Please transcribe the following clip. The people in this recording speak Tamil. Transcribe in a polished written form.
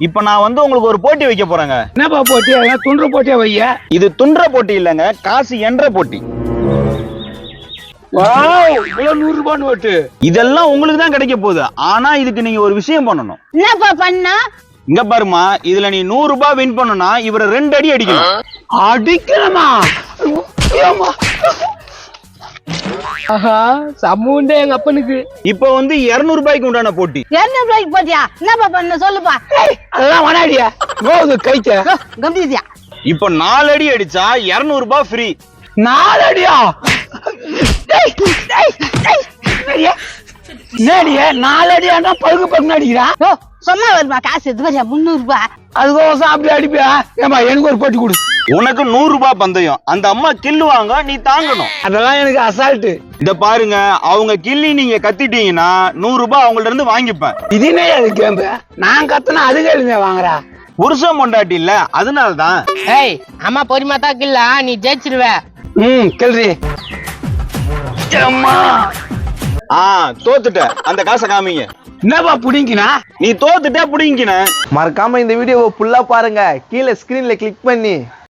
இப்ப நான் வந்து உங்களுக்கு ஒரு போட்டி வைக்க போறேங்க. என்னப்பா போட்டி? துண்டு போட்டியா வைய? இது துன்ற போட்டி இல்லங்க, காசு என்ற போட்டி. இவ்வளவு 100 ரூபாய் நோட்டு. இதெல்லாம் உங்களுக்கு தான் கிடைக்க போகுது. ஆனா இதுக்கு நீங்க ஒரு விஷயம் பண்ணணும். என்னப்பா பண்ணா? இங்க பாருமா, இதுல நீ 100 ரூபாய் வின் பண்ணனா இவரை 2 அடி அடிக்கணும். அடிக்கணுமா? ஆஹா, சமூண்டே எங்க அப்பனுக்கு. இப்ப வந்து 200 ரூபாய்க்கு உண்டான போட்டி. 200 ரூபாய்க்கு போட்டியா? என்னப்பா பண்ண சொல்லுப்பா. அதெல்லாம் வனாடியா கோது கைச்ச கம்பிதியா. இப்ப 4 அடி அடிச்சா 200 ரூபாய் ஃப்ரீ. 4 அடியா? நேடியே 4 அடியானா பழுகு பழுகு அடிக்கிறா. ஓ சொன்னா வருமா காசு எடுத்து வரியா? 300 ரூபாய். அதுக்கோசம் அப்படி அடிப்பியா? ஏமா எனக்கு ஒரு போட்டி கொடு. உனக்கு 100 ரூபாய் பந்தயம். அந்த அம்மா கில்லுவாங்க, நீ தாங்கணும். அதெல்லாம் எனக்கு அசால்ட்டு. இத பாருங்க, அவங்க கிள்ளி நீங்க கத்திட்டீங்கன்னா 100 ரூபாய் அவங்கள்ட்ட இருந்து வாங்கிப்பேன். இதுனே அது கேம்பு. நான் கத்துனா அது கேளுங்க வாங்குறா. புருஷன் பொண்டாட்டி இல்ல, அதனாலதான். ஏய் அம்மா பொறுமா தான் கில்லா, நீ ஜெயிச்சிருவ. கேள்வி. தோத்துட்ட. அந்த காசை காமிங்க. என்னப்பா புடிங்கினா? நீ தோத்துட்ட புடிங்கின. மறக்காம இந்த வீடியோவை ஃபுல்லா பாருங்க. கீழே ஸ்கிரீன்ல கிளிக் பண்ணி